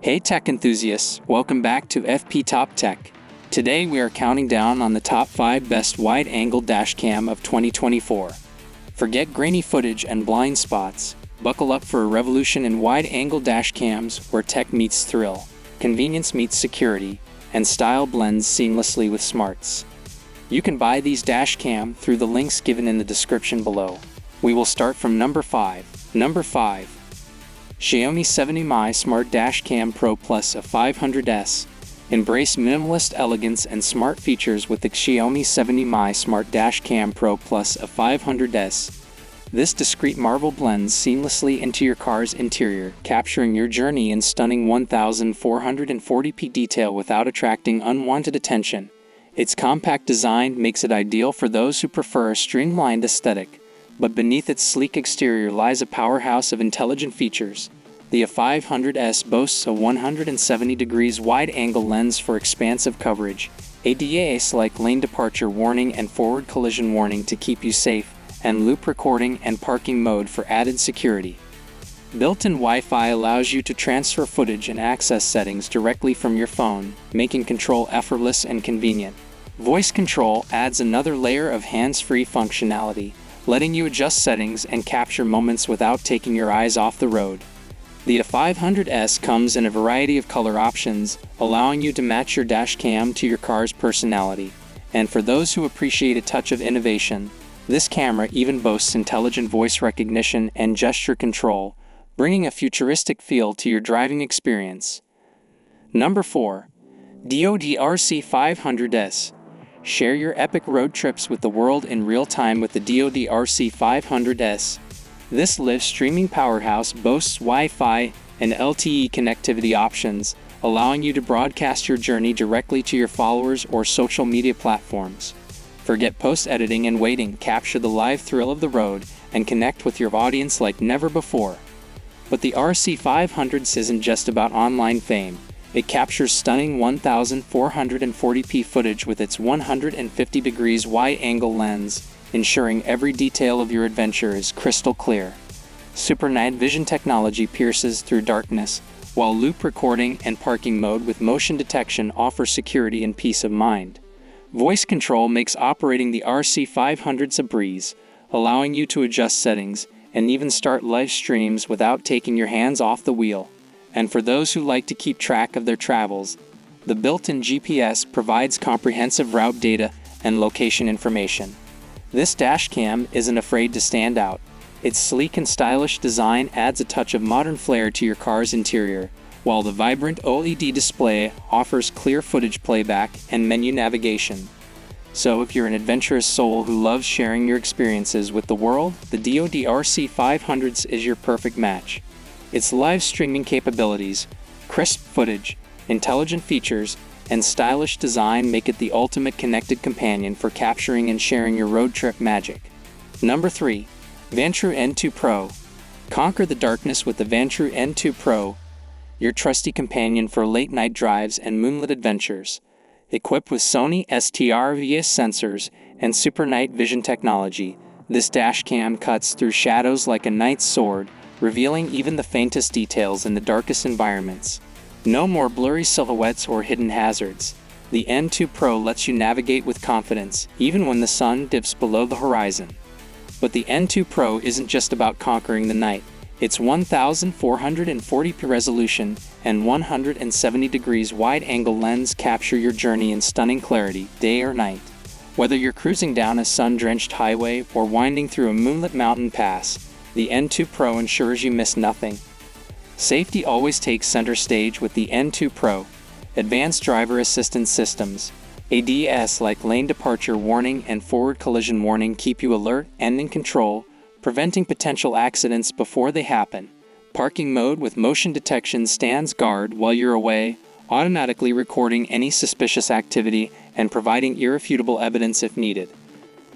Hey tech enthusiasts, welcome back to FP Top Tech. Today we are counting down on the top 5 best wide-angle dashcam of 2024. Forget grainy footage and blind spots. Buckle up for a revolution in wide-angle dashcams where tech meets thrill, convenience meets security, and style blends seamlessly with smarts. You can buy these dashcam through the links given in the description below. We will start from number 5. Number 5. Xiaomi 70mm Smart Dashcam Pro Plus a 500S. Embrace minimalist elegance and smart features with the Xiaomi 70mm Smart Dashcam Pro Plus a 500S. This discreet marvel blends seamlessly into your car's interior, capturing your journey in stunning 1440p detail without attracting unwanted attention. Its compact design makes it ideal for those who prefer a streamlined aesthetic. But beneath its sleek exterior lies a powerhouse of intelligent features. The A500S boasts a 170 degrees wide-angle lens for expansive coverage, a DAS-like lane departure warning and forward collision warning to keep you safe, and loop recording and parking mode for added security. Built-in Wi-Fi allows you to transfer footage and access settings directly from your phone, making control effortless and convenient. Voice control adds another layer of hands-free functionality, letting you adjust settings and capture moments without taking your eyes off the road. The A500S comes in a variety of color options, allowing you to match your dashcam to your car's personality. And for those who appreciate a touch of innovation, this camera even boasts intelligent voice recognition and gesture control, bringing a futuristic feel to your driving experience. Number 4. DOD RC500S. Share your epic road trips with the world in real time with the DOD RC500S. This live streaming powerhouse boasts Wi-Fi and LTE connectivity options, allowing you to broadcast your journey directly to your followers or social media platforms. Forget post-editing and waiting, capture the live thrill of the road and connect with your audience like never before. But the RC500s isn't just about online fame. It captures stunning 1440p footage with its 150 degrees wide-angle lens, ensuring every detail of your adventure is crystal clear. Super night vision technology pierces through darkness, while loop recording and parking mode with motion detection offer security and peace of mind. Voice control makes operating the RC500s a breeze, allowing you to adjust settings and even start live streams without taking your hands off the wheel. And for those who like to keep track of their travels, the built-in GPS provides comprehensive route data and location information. This dashcam isn't afraid to stand out. Its sleek and stylish design adds a touch of modern flair to your car's interior, while the vibrant OLED display offers clear footage playback and menu navigation. So if you're an adventurous soul who loves sharing your experiences with the world, the DOD RC500s is your perfect match. Its live streaming capabilities, crisp footage, intelligent features, and stylish design make it the ultimate connected companion for capturing and sharing your road trip magic. Number 3. Vantrue N2 Pro. Conquer the darkness with the Vantrue N2 Pro, your trusty companion for late-night drives and moonlit adventures. Equipped with Sony STARVIS sensors and super night vision technology, this dashcam cuts through shadows like a knight's sword, revealing even the faintest details in the darkest environments. No more blurry silhouettes or hidden hazards. The N2 Pro lets you navigate with confidence, even when the sun dips below the horizon. But the N2 Pro isn't just about conquering the night. Its 1440p resolution and 170 degrees wide-angle lens capture your journey in stunning clarity, day or night. Whether you're cruising down a sun-drenched highway or winding through a moonlit mountain pass, the N2 Pro ensures you miss nothing. Safety always takes center stage with the N2 Pro. Advanced driver assistance systems, ADS like lane departure warning and forward collision warning keep you alert and in control, preventing potential accidents before they happen. Parking mode with motion detection stands guard while you're away, automatically recording any suspicious activity and providing irrefutable evidence if needed.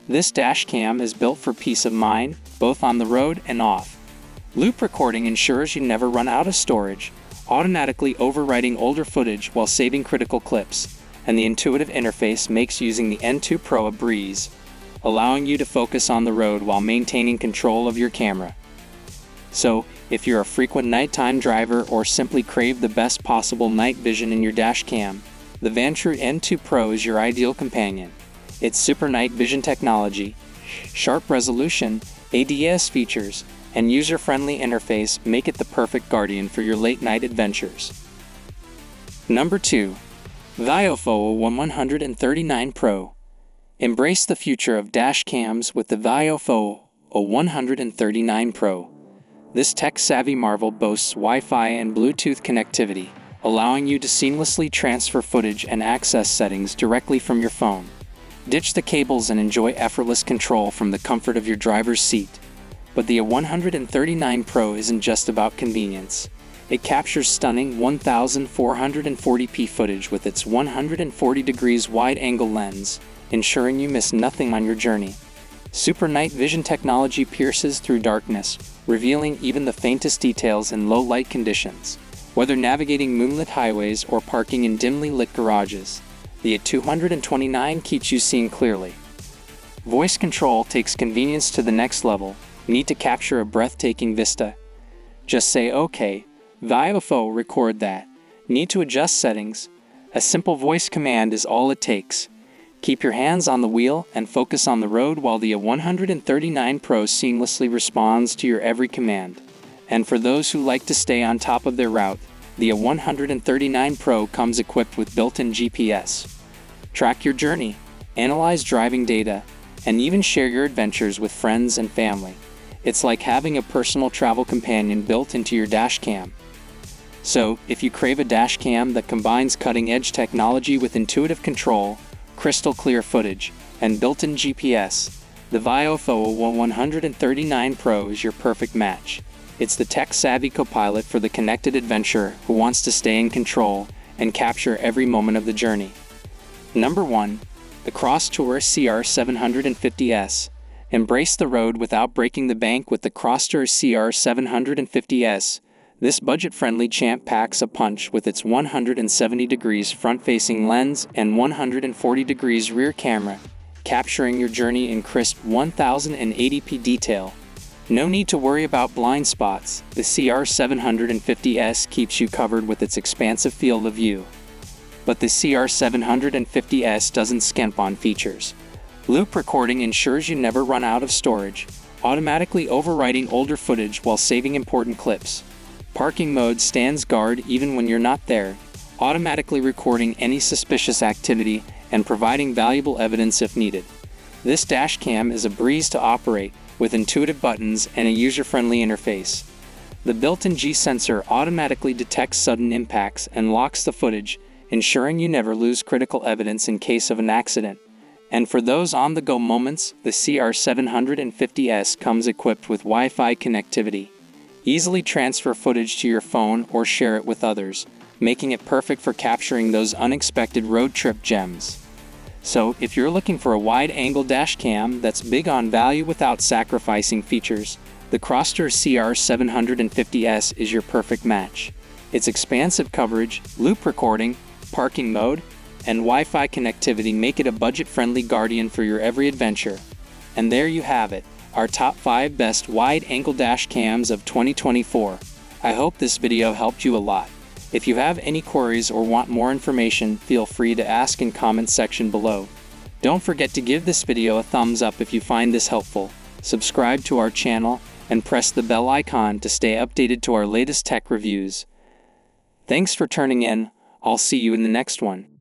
This dashcam is built for peace of mind, both on the road and off. Loop recording ensures you never run out of storage, automatically overwriting older footage while saving critical clips, and the intuitive interface makes using the N2 Pro a breeze, allowing you to focus on the road while maintaining control of your camera. So, if you're a frequent nighttime driver or simply crave the best possible night vision in your dash cam, the Vantrue N2 Pro is your ideal companion. Its super night vision technology, sharp resolution, ADS features, and user-friendly interface make it the perfect guardian for your late-night adventures. Number 2. Viofo A139 Pro. Embrace the future of dash cams with the Viofo A139 Pro. This tech-savvy marvel boasts Wi-Fi and Bluetooth connectivity, allowing you to seamlessly transfer footage and access settings directly from your phone. Ditch the cables and enjoy effortless control from the comfort of your driver's seat. But the A139 Pro isn't just about convenience. It captures stunning 1440p footage with its 140 degrees wide-angle lens, ensuring you miss nothing on your journey. Super night vision technology pierces through darkness, revealing even the faintest details in low-light conditions. Whether navigating moonlit highways or parking in dimly lit garages, the A229 keeps you seeing clearly. Voice control takes convenience to the next level. Need to capture a breathtaking vista? Just say, "Okay, Viofo, record that." Need to adjust settings? A simple voice command is all it takes. Keep your hands on the wheel and focus on the road while the A139 Pro seamlessly responds to your every command. And for those who like to stay on top of their route, the A139 Pro comes equipped with built-in GPS. Track your journey, analyze driving data, and even share your adventures with friends and family. It's like having a personal travel companion built into your dash cam. So, if you crave a dash cam that combines cutting-edge technology with intuitive control, crystal clear footage, and built-in GPS, the Viofo A139 Pro is your perfect match. It's the tech-savvy co-pilot for the connected adventurer who wants to stay in control and capture every moment of the journey. Number 1. The Crosstour CR750S. Embrace the road without breaking the bank with the Crosstour CR750S. This budget-friendly champ packs a punch with its 170 degrees front-facing lens and 140 degrees rear camera, capturing your journey in crisp 1080p detail. No need to worry about blind spots. The CR750S keeps you covered with its expansive field of view. But the CR750S doesn't skimp on features. Loop recording ensures you never run out of storage, automatically overwriting older footage while saving important clips. Parking mode stands guard even when you're not there, automatically recording any suspicious activity and providing valuable evidence if needed. This dash cam is a breeze to operate, with intuitive buttons and a user-friendly interface. The built-in G sensor automatically detects sudden impacts and locks the footage, ensuring you never lose critical evidence in case of an accident. And for those on-the-go moments, the CR750S comes equipped with Wi-Fi connectivity. Easily transfer footage to your phone or share it with others, making it perfect for capturing those unexpected road trip gems. So, if you're looking for a wide-angle dash cam that's big on value without sacrificing features, the Crosstour CR750S is your perfect match. Its expansive coverage, loop recording, parking mode, and Wi-Fi connectivity make it a budget-friendly guardian for your every adventure. And there you have it, our top 5 best wide-angle dash cams of 2024. I hope this video helped you a lot. If you have any queries or want more information, feel free to ask in comment section below. Don't forget to give this video a thumbs up if you find this helpful, subscribe to our channel, and press the bell icon to stay updated to our latest tech reviews. Thanks for tuning in. I'll see you in the next one.